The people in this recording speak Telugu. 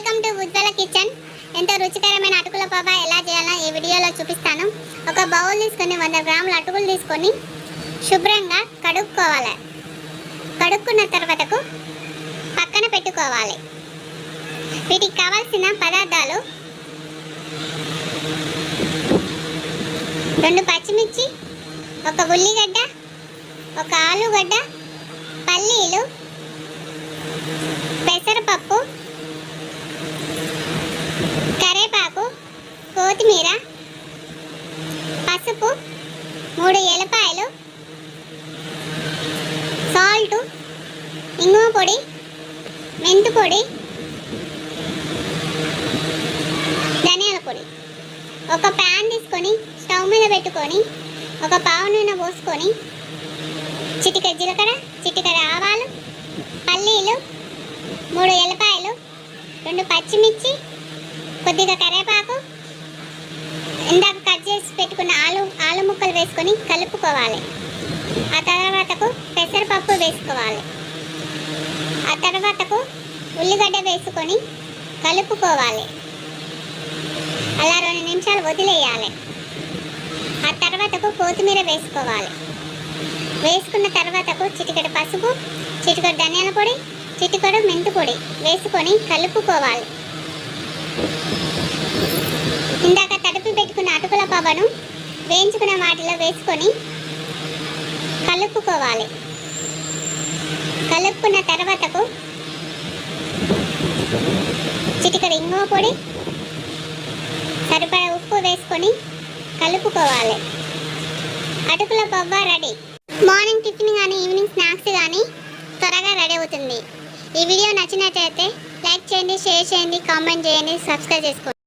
Welcome to Ujjwala kitchen. ఎంతో రుచికరమైన అటుకుల పవ్వ ఎలా చేయాలో ఈ వీడియోలో చూపిస్తాను. ఒక బౌల్ తీసుకొని 100 గ్రాముల అటుకులు తీసుకొని శుభ్రంగా కడుక్కోవాలి. కడుక్కున్న తర్వాతకు పక్కన పెట్టుకోవాలి. వీటికి కావాల్సిన పదార్థాలు 2 పచ్చిమిర్చి, 1 ఉల్లిగడ్డ, 1 ఆలుగడ్డ, పల్లీలు, పెసరపప్పు, కరేపాకు, కొత్తిమీర, పసుపు, 3 ఎల్లిపాయలు, సాల్ట్, ఇంగువ పొడి, మెంతు పొడి, ధనియాల పొడి. ఒక ప్యాన్ తీసుకొని స్టవ్ మీద పెట్టుకొని ఒక పావు నూనె పోసుకొని చిటికెడు జీలకర్ర, చిటికెడు ఆవాలు, పల్లీలు, 3 ఎల్లిపాయలు, 2 పచ్చిమిర్చి, కొద్దిగా కరివేపాకు, ఇందాక కట్ చేసి పెట్టుకున్న ఆలు ముక్కలు వేసుకొని కలుపుకోవాలి. ఆ తర్వాతకు పెసరపప్పు వేసుకోవాలి. ఆ తర్వాతకు ఉల్లిగడ్డ వేసుకొని కలుపుకోవాలి. అలా 2 నిమిషాలు వదిలేయాలి. ఆ తర్వాతకు కొత్తిమీర వేసుకోవాలి. వేసుకున్న తర్వాతకు చిటికెడు పసుపు, చిటికెడు ధనియాల పొడి, చిటికెడు మెంతు పొడి వేసుకొని కలుపుకోవాలి. ఇందాక తడిపి పెట్టుకున్న అటుకుల పవ్వను వేయించుకున్న వాటిలో వేసుకొని కలుపుకోవాలి. కలుపుకున్న తర్వాతకు చిటికెడు ఇంగువ పొడి, సరిపడా ఉప్పు వేసుకొని కలుపుకోవాలి. అటుకుల పవ్వ రెడీ. మార్నింగ్ టిఫిన్ కానీ ఈవినింగ్ స్నాక్స్ కానీ త్వరగా రెడీ అవుతుంది. ఈ వీడియో నచ్చినట్లయితే లైక్ చేయండి, షేర్ చేయండి, కామెంట్ చేయండి, సబ్స్క్రైబ్ చేసుకోండి.